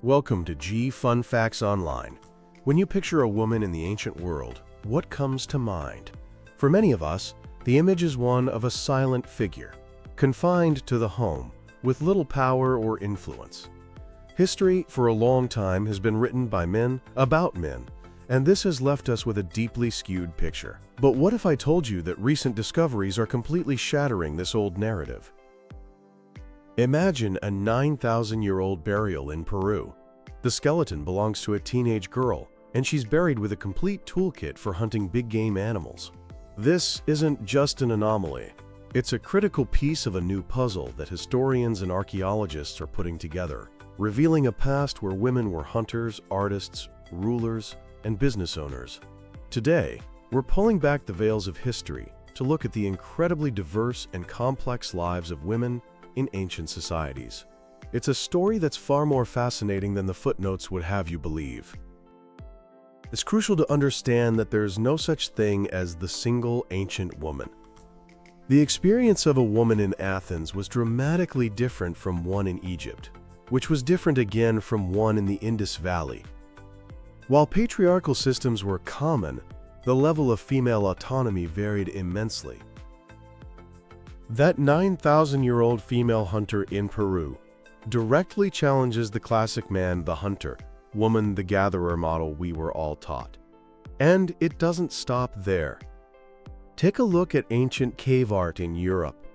Welcome to G Fun Facts Online. When you picture a woman in the ancient world, what comes to mind? For many of us, the image is one of a silent figure, confined to the home, with little power or influence. History, for a long time, has been written by men, about men, and this has left us with a deeply skewed picture. But what if I told you that recent discoveries are completely shattering this old narrative? Imagine a 9,000-year-old burial in Peru. The skeleton belongs to a teenage girl, and she's buried with a complete toolkit for hunting big game animals. This isn't just an anomaly. It's a critical piece of a new puzzle that historians and archaeologists are putting together, revealing a past where women were hunters, artists, rulers, and business owners. Today, we're pulling back the veils of history to look at the incredibly diverse and complex lives of women in ancient societies. It's a story that's far more fascinating than the footnotes would have you believe. It's crucial to understand that there's no such thing as the single ancient woman. The experience of a woman in Athens was dramatically different from one in Egypt, which was different again from one in the Indus Valley. While patriarchal systems were common, the level of female autonomy varied immensely. That 9,000-year-old female hunter in Peru directly challenges the classic man the hunter, woman the gatherer model we were all taught. And it doesn't stop there. Take a look at ancient cave art in Europe.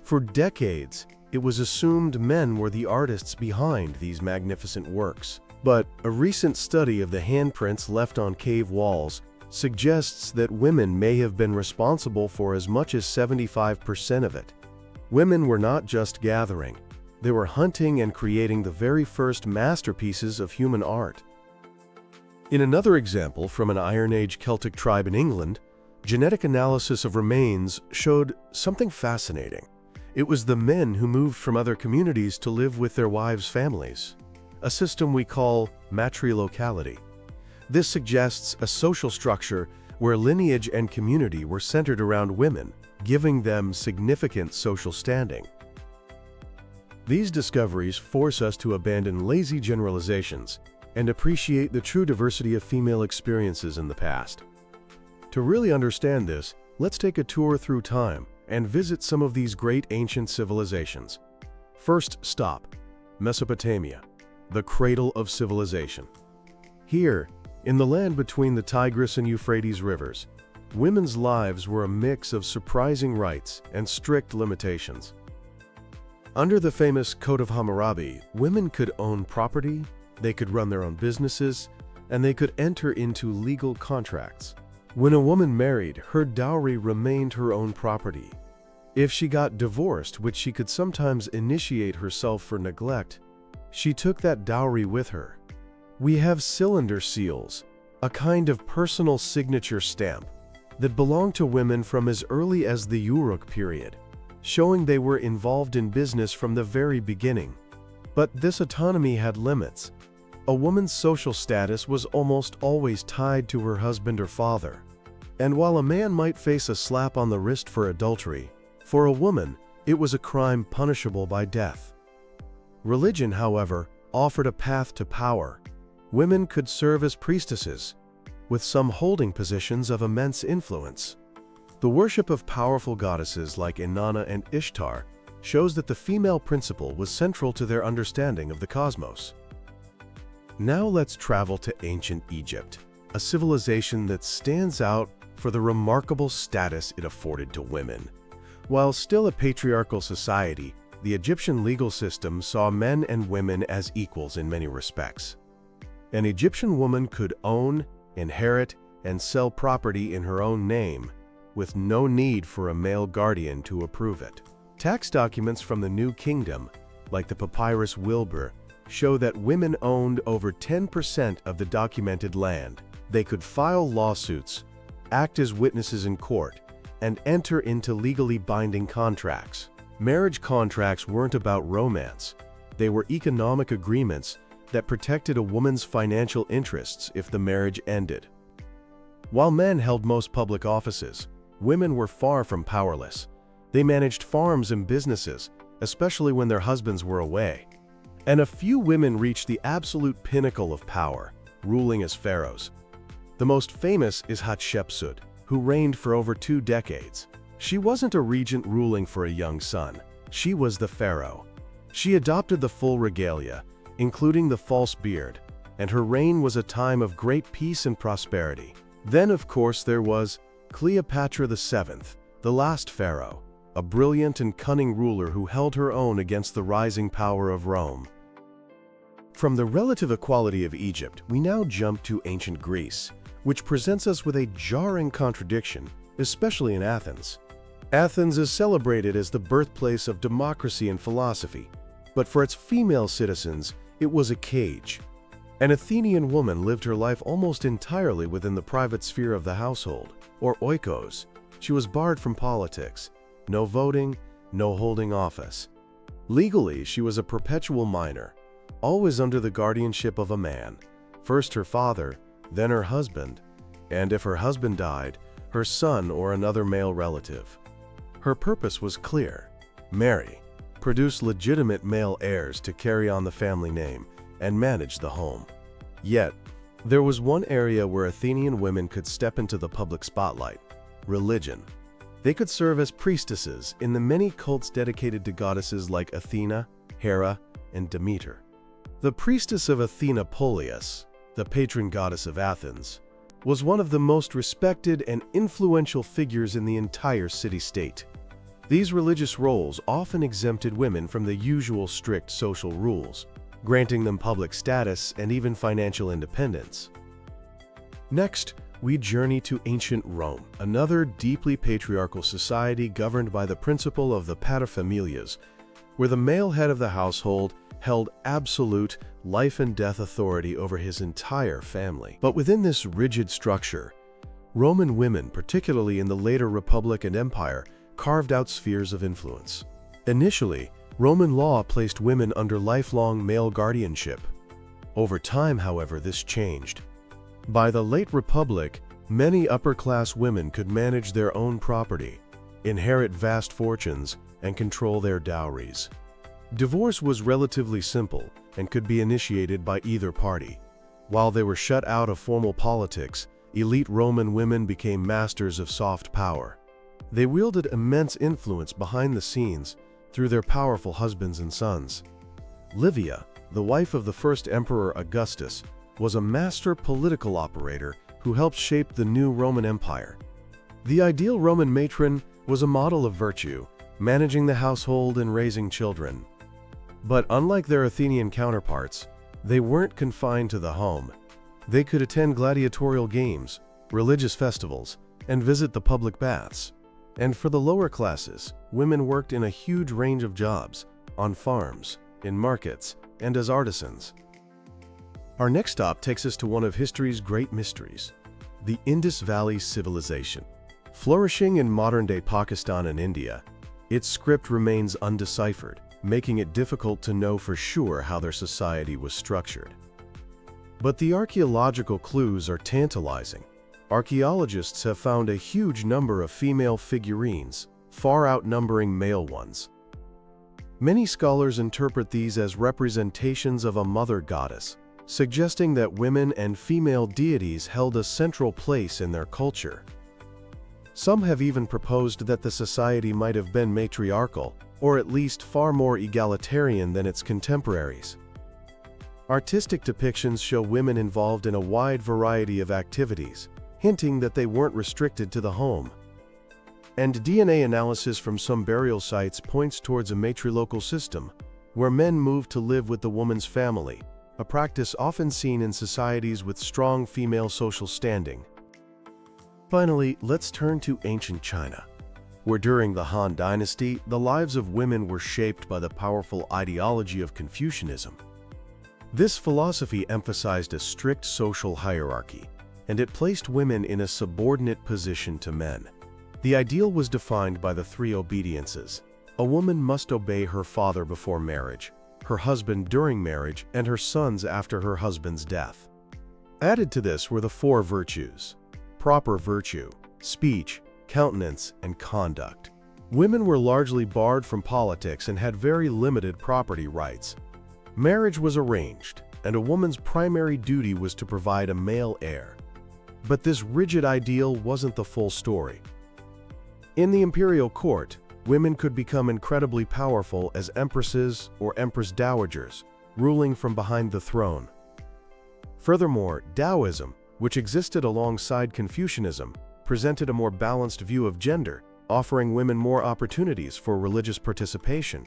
For decades, it was assumed men were the artists behind these magnificent works. But a recent study of the handprints left on cave walls suggests that women may have been responsible for as much as 75% of it. Women were not just gathering, they were hunting and creating the very first masterpieces of human art. In another example from an Iron Age Celtic tribe in England, genetic analysis of remains showed something fascinating. It was the men who moved from other communities to live with their wives' families, a system we call matrilocality. This suggests a social structure where lineage and community were centered around women, giving them significant social standing. These discoveries force us to abandon lazy generalizations and appreciate the true diversity of female experiences in the past. To really understand this, let's take a tour through time and visit some of these great ancient civilizations. First stop, Mesopotamia, the cradle of civilization. Here, in the land between the Tigris and Euphrates rivers, women's lives were a mix of surprising rights and strict limitations. Under the famous Code of Hammurabi, women could own property, they could run their own businesses, and they could enter into legal contracts. When a woman married, her dowry remained her own property. If she got divorced, which she could sometimes initiate herself for neglect, she took that dowry with her. We have cylinder seals, a kind of personal signature stamp that belonged to women from as early as the Uruk period, showing they were involved in business from the very beginning. But this autonomy had limits. A woman's social status was almost always tied to her husband or father. And while a man might face a slap on the wrist for adultery, for a woman, it was a crime punishable by death. Religion, however, offered a path to power. Women could serve as priestesses, with some holding positions of immense influence. The worship of powerful goddesses like Inanna and Ishtar shows that the female principle was central to their understanding of the cosmos. Now let's travel to ancient Egypt, a civilization that stands out for the remarkable status it afforded to women. While still a patriarchal society, the Egyptian legal system saw men and women as equals in many respects. An Egyptian woman could own, inherit, and sell property in her own name, with no need for a male guardian to approve it. Tax documents from the New Kingdom, like the Papyrus Wilbur, show that women owned over 10% of the documented land. They could file lawsuits, act as witnesses in court, and enter into legally binding contracts. Marriage contracts weren't about romance. They were economic agreements that protected a woman's financial interests if the marriage ended. While men held most public offices, women were far from powerless. They managed farms and businesses, especially when their husbands were away. And a few women reached the absolute pinnacle of power, ruling as pharaohs. The most famous is Hatshepsut, who reigned for over 2 decades. She wasn't a regent ruling for a young son. She was the pharaoh. She adopted the full regalia, including the false beard, and her reign was a time of great peace and prosperity. Then, of course, there was Cleopatra VII, the last pharaoh, a brilliant and cunning ruler who held her own against the rising power of Rome. From the relative equality of Egypt, we now jump to ancient Greece, which presents us with a jarring contradiction, especially in Athens. Athens is celebrated as the birthplace of democracy and philosophy, but for its female citizens, it was a cage. An Athenian woman lived her life almost entirely within the private sphere of the household, or oikos. She was barred from politics. No voting, no holding office. Legally, she was a perpetual minor, always under the guardianship of a man, first her father, then her husband, and if her husband died, her son or another male relative. Her purpose was clear: marry, produce legitimate male heirs to carry on the family name, and manage the home. Yet, there was one area where Athenian women could step into the public spotlight: religion. They could serve as priestesses in the many cults dedicated to goddesses like Athena, Hera, and Demeter. The priestess of Athena, Polias, the patron goddess of Athens, was one of the most respected and influential figures in the entire city-state. These religious roles often exempted women from the usual strict social rules, granting them public status and even financial independence. Next, we journey to ancient Rome, another deeply patriarchal society governed by the principle of the paterfamilias, where the male head of the household held absolute life and death authority over his entire family. But within this rigid structure, Roman women, particularly in the later Republic and Empire, carved out spheres of influence. Initially, Roman law placed women under lifelong male guardianship. Over time, however, this changed. By the late Republic, many upper-class women could manage their own property, inherit vast fortunes, and control their dowries. Divorce was relatively simple and could be initiated by either party. While they were shut out of formal politics, elite Roman women became masters of soft power. They wielded immense influence behind the scenes through their powerful husbands and sons. Livia, the wife of the first emperor Augustus, was a master political operator who helped shape the new Roman Empire. The ideal Roman matron was a model of virtue, managing the household and raising children. But unlike their Athenian counterparts, they weren't confined to the home. They could attend gladiatorial games, religious festivals, and visit the public baths. And for the lower classes, women worked in a huge range of jobs, on farms, in markets, and as artisans. Our next stop takes us to one of history's great mysteries: the Indus Valley civilization. Flourishing in modern-day Pakistan and India, its script remains undeciphered, making it difficult to know for sure how their society was structured. But the archaeological clues are tantalizing. Archaeologists have found a huge number of female figurines, far outnumbering male ones. Many scholars interpret these as representations of a mother goddess, suggesting that women and female deities held a central place in their culture. Some have even proposed that the society might have been matriarchal, or at least far more egalitarian than its contemporaries. Artistic depictions show women involved in a wide variety of activities, hinting that they weren't restricted to the home. And DNA analysis from some burial sites points towards a matrilocal system, where men moved to live with the woman's family, a practice often seen in societies with strong female social standing. Finally, let's turn to ancient China, where during the Han Dynasty, the lives of women were shaped by the powerful ideology of Confucianism. This philosophy emphasized a strict social hierarchy, and it placed women in a subordinate position to men. The ideal was defined by the 3 obediences. A woman must obey her father before marriage, her husband during marriage, and her sons after her husband's death. Added to this were the 4 virtues: proper virtue, speech, countenance, and conduct. Women were largely barred from politics and had very limited property rights. Marriage was arranged, and a woman's primary duty was to provide a male heir. But this rigid ideal wasn't the full story. In the imperial court, women could become incredibly powerful as empresses or empress dowagers, ruling from behind the throne. Furthermore, Taoism, which existed alongside Confucianism, presented a more balanced view of gender, offering women more opportunities for religious participation.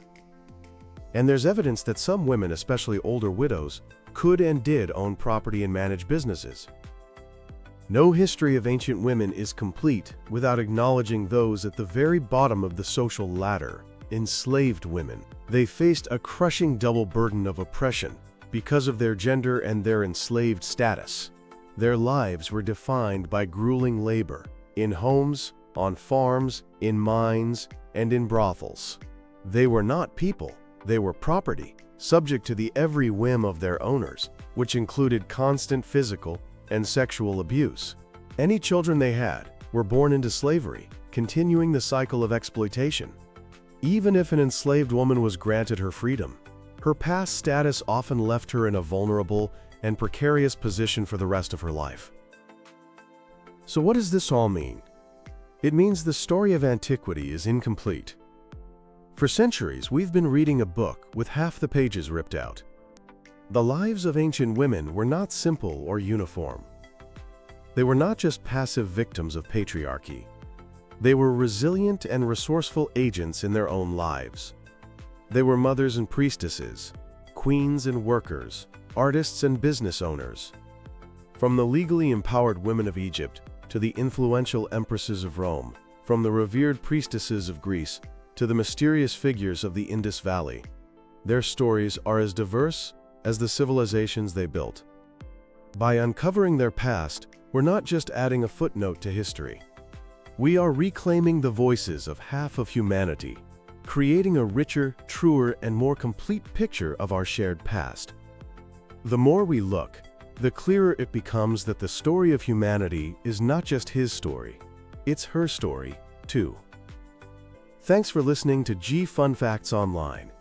And there's evidence that some women, especially older widows, could and did own property and manage businesses. No history of ancient women is complete without acknowledging those at the very bottom of the social ladder, enslaved women. They faced a crushing double burden of oppression because of their gender and their enslaved status. Their lives were defined by grueling labor, in homes, on farms, in mines, and in brothels. They were not people, they were property, subject to the every whim of their owners, which included constant physical and sexual abuse. Any children they had were born into slavery, continuing the cycle of exploitation. Even if an enslaved woman was granted her freedom, her past status often left her in a vulnerable and precarious position for the rest of her life. So what does this all mean? It means the story of antiquity is incomplete. For centuries, we've been reading a book with half the pages ripped out. The lives of ancient women were not simple or uniform. They were not just passive victims of patriarchy. They were resilient and resourceful agents in their own lives. They were mothers and priestesses, queens and workers, artists and business owners. From the legally empowered women of Egypt to the influential empresses of Rome, from the revered priestesses of Greece to the mysterious figures of the Indus Valley, their stories are as diverse as the civilizations they built. By uncovering their past, we're not just adding a footnote to history. We are reclaiming the voices of half of humanity, creating a richer, truer, and more complete picture of our shared past. The more we look, the clearer it becomes that the story of humanity is not just his story, it's her story, too. Thanks for listening to G Fun Facts Online.